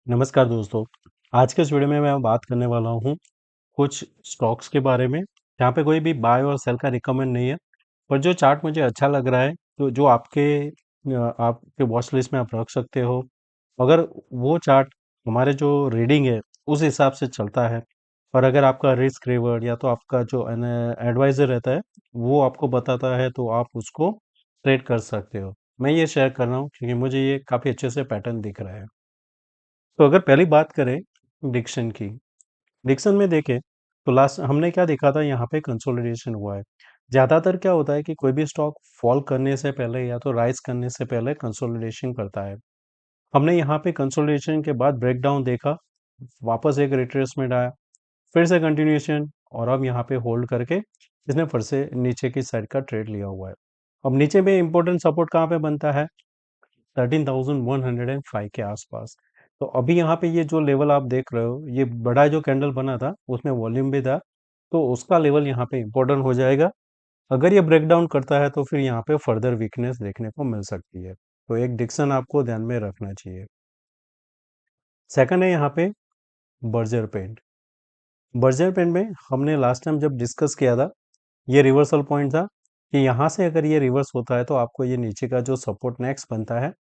नमस्कार दोस्तों। आज के इस वीडियो में मैं बात करने वाला हूँ कुछ स्टॉक्स के बारे में। यहाँ पे कोई भी बाय और सेल का रिकमेंड नहीं है, पर जो चार्ट मुझे अच्छा लग रहा है तो जो आपके वॉच लिस्ट में आप रख सकते हो। अगर वो चार्ट हमारे जो रीडिंग है उस हिसाब से चलता है, और अगर आपका रिस्क रिवॉर्ड या तो आपका जो एडवाइजर रहता है वो आपको बताता है तो आप उसको ट्रेड कर सकते हो। मैं ये शेयर कर रहा हूँ क्योंकि मुझे ये काफ़ी अच्छे से पैटर्न दिख रहा है। तो अगर पहली बात करें डिक्शन की, डिक्शन में देखें तो लास्ट हमने क्या देखा था, यहाँ पे कंसोलिडेशन हुआ है। ज़्यादातर क्या होता है कि कोई भी स्टॉक फॉल करने से पहले या तो राइज करने से पहले कंसोलिडेशन करता है। हमने यहाँ पे कंसोलिडेशन के बाद ब्रेकडाउन देखा, वापस एक रिट्रेसमेंट आया, फिर से कंटिन्यूएशन, और अब यहाँ पे होल्ड करके इसने फिर से नीचे की साइड का ट्रेड लिया हुआ है। अब नीचे में इंपॉर्टेंट सपोर्ट कहाँ पे बनता है? 13,105 के आसपास। तो अभी यहाँ पे ये जो लेवल आप देख रहे हो, ये बड़ा जो कैंडल बना था उसमें वॉल्यूम भी था, तो उसका लेवल यहाँ पे इम्पोर्टेंट हो जाएगा। अगर ये ब्रेक डाउन करता है तो फिर यहाँ पे फर्दर वीकनेस देखने को मिल सकती है, तो एक डिक्शन आपको ध्यान में रखना चाहिए। सेकंड है यहाँ पे बर्जर पेंट। बर्जर पेंट में हमने लास्ट टाइम जब डिस्कस किया था, ये रिवर्सल पॉइंट था कि यहाँ से अगर ये रिवर्स होता है तो आपको ये नीचे का जो सपोर्ट नेक्स्ट बनता है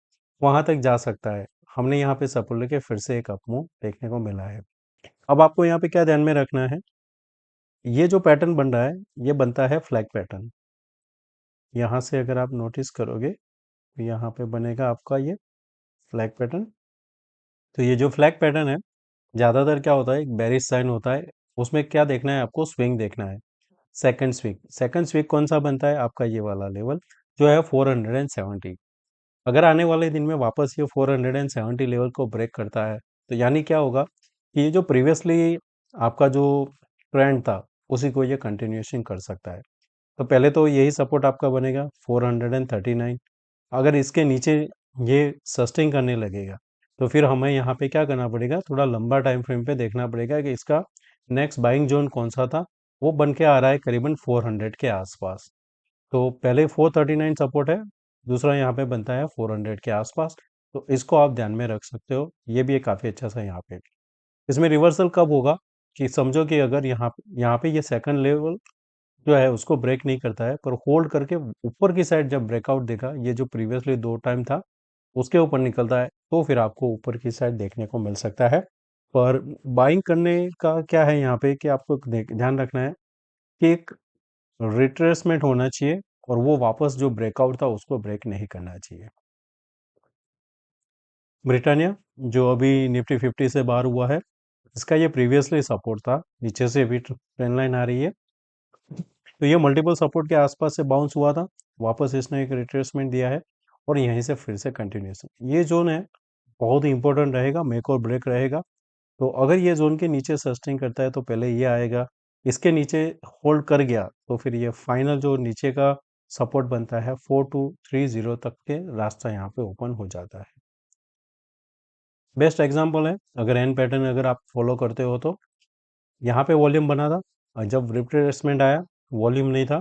वहां तक जा सकता है। हमने यहाँ पे सपोर्ट लेके फिर से एक अपमूव देखने को मिला है। अब आपको यहाँ पे क्या ध्यान में रखना है, ये जो पैटर्न बन रहा है ये बनता है फ्लैग पैटर्न। यहाँ से अगर आप नोटिस करोगे तो यहाँ पे बनेगा आपका ये फ्लैग पैटर्न। तो ये जो फ्लैग पैटर्न है, ज़्यादातर क्या होता है, एक बेरिश साइन होता है। उसमें क्या देखना है आपको? स्विंग देखना है। सेकंड स्विंग कौन सा बनता है आपका? ये वाला लेवल जो है 470। अगर आने वाले दिन में वापस ये 470 लेवल को ब्रेक करता है तो यानी क्या होगा कि ये जो प्रीवियसली आपका जो ट्रेंड था उसी को ये कंटिन्यूएशन कर सकता है। तो पहले तो यही सपोर्ट आपका बनेगा 439। अगर इसके नीचे ये सस्टेन करने लगेगा तो फिर हमें यहाँ पे क्या करना पड़ेगा, थोड़ा लंबा टाइम फ्रेम पे देखना पड़ेगा कि इसका नेक्स्ट बाइंग जोन कौन सा था। वो बन के आ रहा है करीबन 400 के आसपास। तो पहले 439 सपोर्ट है, दूसरा यहाँ पे बनता है 400 के आसपास। तो इसको आप ध्यान में रख सकते हो, ये भी एक काफ़ी अच्छा सा यहाँ पे। इसमें रिवर्सल कब होगा कि समझो कि अगर यहाँ पे ये सेकंड लेवल जो है उसको ब्रेक नहीं करता है, पर होल्ड करके ऊपर की साइड जब ब्रेकआउट देगा, ये जो प्रीवियसली दो टाइम था उसके ऊपर निकलता है, तो फिर आपको ऊपर की साइड देखने को मिल सकता है। पर बाइंग करने का क्या है यहाँ पे कि आपको ध्यान रखना है कि एक रिट्रेसमेंट होना चाहिए, और वो वापस जो ब्रेकआउट था उसको ब्रेक नहीं करना चाहिए। ब्रिटानिया जो अभी निफ्टी 50 से बाहर हुआ है, इसका ये प्रीवियसली सपोर्ट था, नीचे से भी ट्रेंड लाइन आ रही है। तो ये मल्टीपल सपोर्ट के आसपास से बाउंस हुआ था, वापस इसने एक रिट्रेसमेंट दिया है, और यहीं से फिर से कंटिन्यूएशन। ये जोन है बहुत ही इंपॉर्टेंट रहेगा, मेक और ब्रेक रहेगा। तो अगर ये जोन के नीचे सस्टेन करता है तो पहले ये आएगा, इसके नीचे होल्ड कर गया तो फिर ये फाइनल जो नीचे का सपोर्ट बनता है 4230 तक के रास्ता यहाँ पे ओपन हो जाता है। बेस्ट एग्जांपल है, अगर एन पैटर्न अगर आप फॉलो करते हो तो यहाँ पे वॉल्यूम बना था, और जब रिट्रेसमेंट आया वॉल्यूम नहीं था,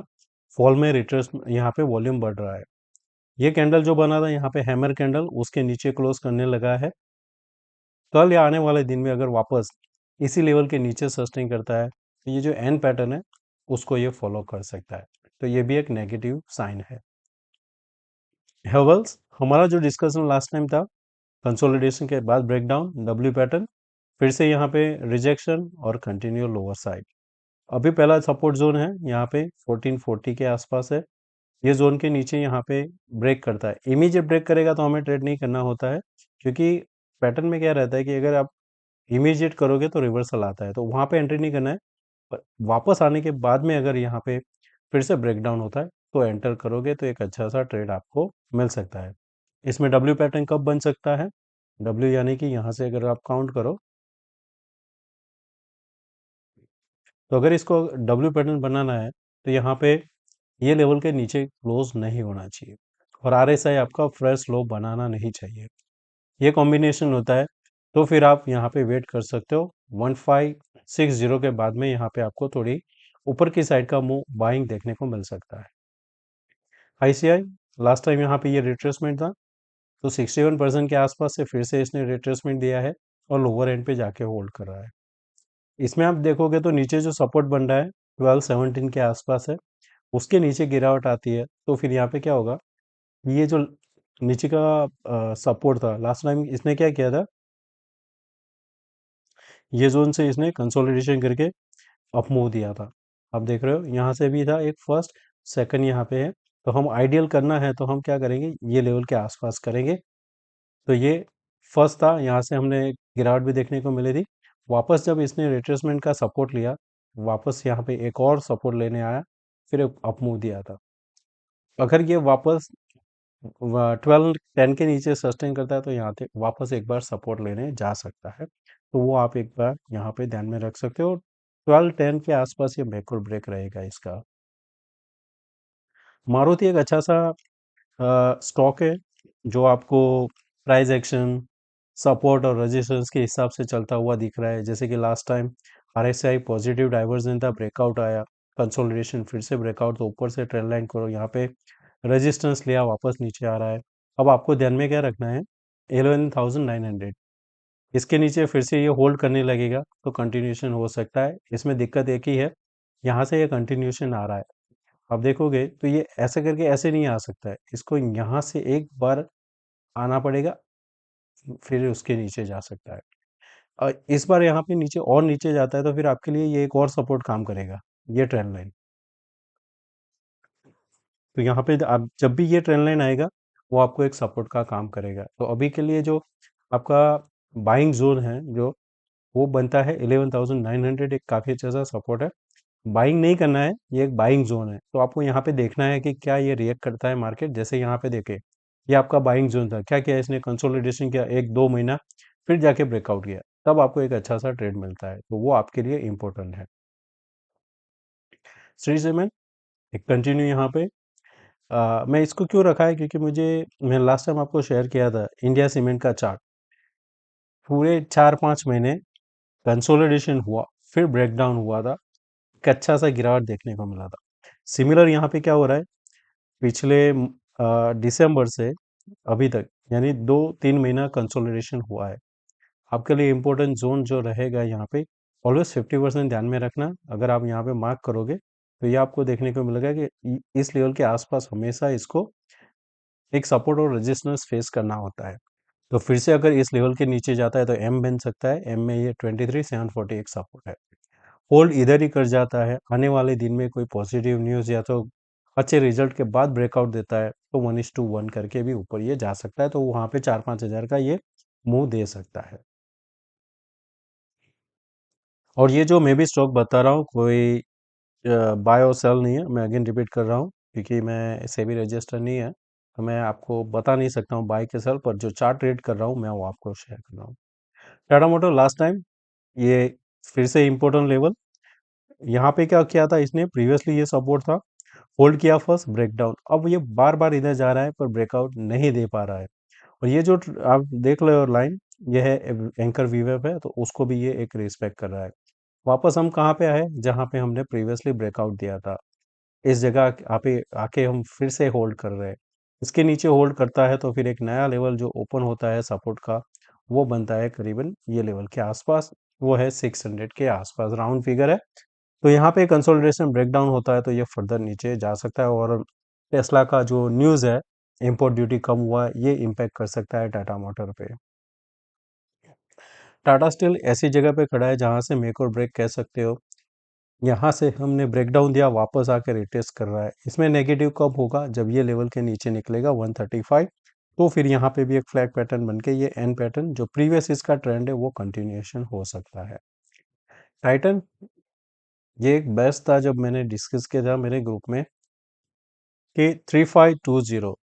फॉल में रिट्रेस यहाँ पे वॉल्यूम बढ़ रहा है। ये कैंडल जो बना था यहाँ पे हैमर कैंडल, उसके नीचे क्लोज करने लगा है। कल या आने वाले दिन में अगर वापस इसी लेवल के नीचे सस्टेन करता है तो ये जो एन पैटर्न है उसको ये फॉलो कर सकता है, तो ये भी एक नेगेटिव साइन है। हेवल्स, हमारा जो डिस्कशन लास्ट टाइम था, कंसोलिडेशन के बाद ब्रेकडाउन डब्ल्यू पैटर्न, फिर से यहाँ पे रिजेक्शन और कंटिन्यू लोअर साइड। अभी पहला सपोर्ट जोन है यहाँ पे 1440 के आसपास है। ये जोन के नीचे यहाँ पे ब्रेक करता है, इमीडिएट ब्रेक करेगा तो हमें ट्रेड नहीं करना होता है, क्योंकि पैटर्न में क्या रहता है कि अगर आप इमीडिएट करोगे तो रिवर्सल आता है, तो वहाँ पे एंट्री नहीं करना है। पर वापस आने के बाद में अगर यहाँ पे फिर से ब्रेकडाउन होता है तो एंटर करोगे तो एक अच्छा सा ट्रेड आपको मिल सकता है। इसमें डब्ल्यू पैटर्न कब बन सकता है? डब्ल्यू यानी कि यहाँ से अगर आप काउंट करो, तो अगर इसको डब्ल्यू पैटर्न बनाना है तो यहाँ पे ये लेवल के नीचे क्लोज नहीं होना चाहिए, और आरएसआई आपका फ्रेश लो बनाना नहीं चाहिए। ये कॉम्बिनेशन होता है, तो फिर आप यहाँ पे वेट कर सकते हो 1560 के बाद में यहाँ पे आपको थोड़ी ऊपर की साइड का मूव बाइंग देखने को मिल सकता है। आईसीआई, लास्ट टाइम यहाँ पे ये रिट्रेसमेंट था, तो 61% के आसपास से फिर से इसने रिट्रेसमेंट दिया है, और लोअर एंड पे जाके होल्ड कर रहा है। इसमें आप देखोगे तो नीचे जो सपोर्ट बन रहा है 1217 के आसपास है, उसके नीचे गिरावट आती है तो फिर यहाँ पे क्या होगा, ये जो नीचे का सपोर्ट था लास्ट टाइम इसने क्या किया था, ये जोन से इसने कंसोलिडेशन करके अप मूव दिया था। आप देख रहे हो यहाँ से भी था एक फर्स्ट, सेकंड यहाँ पे है। तो हम आइडियल करना है तो हम क्या करेंगे, ये लेवल के आसपास करेंगे। तो ये फर्स्ट था, यहाँ से हमने गिरावट भी देखने को मिली थी। वापस जब इसने रिट्रेसमेंट का सपोर्ट लिया, वापस यहाँ पे एक और सपोर्ट लेने आया, फिर एक अप मूव दिया था। अगर ये वापस 1210 के नीचे सस्टेन करता है तो यहाँ पे वापस एक बार सपोर्ट लेने जा सकता है। तो वो आप एक बार यहाँ पे ध्यान में रख सकते हो। 1210 के आसपास ये मेक और ब्रेक रहेगा इसका। मारुति एक अच्छा सा स्टॉक है जो आपको प्राइस एक्शन, सपोर्ट और रेजिस्टेंस के हिसाब से चलता हुआ दिख रहा है। जैसे कि last time RSI positive diversion था, ब्रेकआउट आया, कंसोलिडेशन, फिर से ब्रेकआउट, तो ऊपर से ट्रेंड लाइन करो, यहाँ पे रेजिस्टेंस लिया, वापस नीचे आ रहा है। अब आपको ध्यान में क्या रखना है, 11,900 इसके नीचे फिर से ये होल्ड करने लगेगा तो कंटिन्यूशन हो सकता है। इसमें दिक्कत एक ही है, यहाँ से ये कंटिन्यूशन आ रहा है, आप देखोगे तो ये ऐसे करके ऐसे नहीं आ सकता है, इसको यहाँ से एक बार आना पड़ेगा, फिर उसके नीचे जा सकता है। इस बार यहाँ पे नीचे और नीचे जाता है तो फिर आपके लिए ये एक और सपोर्ट काम करेगा, ये ट्रेंड लाइन। तो यहाँ पे आप जब भी ये ट्रेंड लाइन आएगा, वो आपको एक सपोर्ट का काम करेगा। तो अभी के लिए जो आपका बाइंग जोन है जो, वो बनता है 11,900, एक काफ़ी अच्छा सा सपोर्ट है। बाइंग नहीं करना है, ये एक बाइंग जोन है, तो आपको यहाँ पे देखना है कि क्या ये रिएक्ट करता है मार्केट। जैसे यहाँ पे देखे, ये आपका बाइंग जोन था, क्या किया इसने, कंसोलिडेशन किया 1-2 महीना, फिर जाके ब्रेकआउट किया, तब आपको एक अच्छा सा ट्रेड मिलता है, तो वो आपके लिए इंपॉर्टेंट है। श्री सीमेंट एक कंटिन्यू यहाँ पे, मैं इसको क्यों रखा है, क्योंकि मैं लास्ट टाइम आपको शेयर किया था इंडिया सीमेंट का चार्ट, पूरे 4-5 महीने कंसोलिडेशन हुआ, फिर ब्रेकडाउन हुआ था, एक अच्छा सा गिरावट देखने को मिला था। सिमिलर यहाँ पे क्या हो रहा है, पिछले दिसंबर से अभी तक, यानी 2-3 महीना कंसोलिडेशन हुआ है। आपके लिए इम्पोर्टेंट जोन जो रहेगा यहाँ पे, ऑलवेज 50% ध्यान में रखना। अगर आप यहाँ पे मार्क करोगे तो ये आपको देखने को मिलेगा कि इस लेवल के आसपास हमेशा इसको एक सपोर्ट और रेजिस्टेंस फेस करना होता है। तो फिर से अगर इस लेवल के नीचे जाता है तो एम बन सकता है, एम में ये 23,740 एक सपोर्ट है। होल्ड इधर ही कर जाता है, आने वाले दिन में कोई पॉजिटिव न्यूज़ या तो अच्छे रिजल्ट के बाद ब्रेकआउट देता है तो 1:1 करके भी ऊपर ये जा सकता है, तो वहाँ पे 4-5 हज़ार का ये मूव दे सकता है। और ये जो मैं भी स्टॉक बता रहा हूँ, कोई बाय और सेल नहीं है, मैं अगेन रिपीट कर रहा हूँ, क्योंकि मैं सेबी रजिस्टर नहीं है, तो मैं आपको बता नहीं सकता हूँ बाय के सेल, पर जो चार्ट रेट कर रहा हूँ मैं वो आपको शेयर कर रहा हूँ। टाटा मोटर लास्ट टाइम ये फिर से इम्पोर्टेंट लेवल, यहाँ पे क्या किया था इसने, प्रीवियसली ये सपोर्ट था, होल्ड किया, फर्स्ट ब्रेकडाउन, अब ये बार बार इधर जा रहा है पर ब्रेकआउट नहीं दे पा रहा है। और ये जो आप देख रहे हो लाइन, ये है एंकर वीवेव है, तो उसको भी ये एक रिस्पेक्ट कर रहा है। वापस हम कहाँ पे आए, जहाँ पे हमने प्रीवियसली ब्रेकआउट दिया था, इस जगह आके आके हम फिर से होल्ड कर रहे हैं। इसके नीचे होल्ड करता है तो फिर एक नया लेवल जो ओपन होता है सपोर्ट का, वो बनता है करीबन ये लेवल के आसपास, वो है 600 के आसपास, राउंड फिगर है। तो यहाँ पे कंसोलिडेशन ब्रेकडाउन होता है तो ये फर्दर नीचे जा सकता है, और टेस्ला का जो न्यूज़ है, इंपोर्ट ड्यूटी कम हुआ है, ये इम्पैक्ट कर सकता है टाटा मोटर पे। टाटा स्टील ऐसी जगह पे खड़ा है जहाँ से मेक और ब्रेक कह सकते हो। यहाँ से हमने ब्रेकडाउन दिया, वापस आकर रिटेस्ट कर रहा है। इसमें नेगेटिव कब होगा, जब ये लेवल के नीचे निकलेगा 135, तो फिर यहाँ पे भी एक फ्लैग पैटर्न बन के ये एन पैटर्न जो प्रीवियस इसका ट्रेंड है वो कंटिन्यूएशन हो सकता है। टाइटन ये एक बेस्ट था, जब मैंने डिस्कस किया था मेरे ग्रुप में कि 3520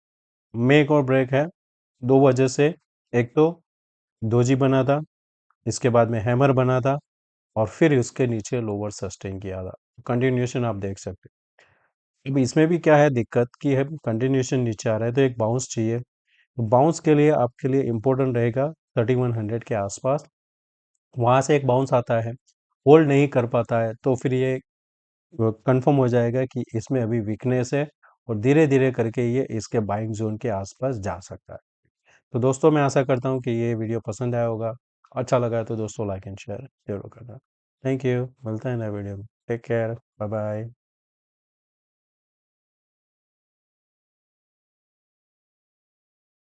मेक और ब्रेक है, दो वजह से। एक तो डोजी बना था, इसके बाद में हैमर बना था, और फिर उसके नीचे लोअर सस्टेन किया था, कंटिन्यूएशन आप देख सकते हैं। अब इसमें भी क्या है दिक्कत कि है, कंटिन्यूएशन नीचे आ रहा है तो एक बाउंस चाहिए। बाउंस के लिए आपके लिए इंपॉर्टेंट रहेगा 3100 के आसपास, वहां से एक बाउंस आता है, होल्ड नहीं कर पाता है, तो फिर ये कंफर्म हो जाएगा कि इसमें अभी वीकनेस है, और धीरे धीरे करके ये इसके बाइंग जोन के आसपास जा सकता है। तो दोस्तों मैं आशा करता हूँ कि ये वीडियो पसंद आया होगा। अच्छा लगा है तो दोस्तों लाइक एंड शेयर ज़रूर करना। थैंक यू, मिलते हैं नए वीडियो में। Take care, bye bye.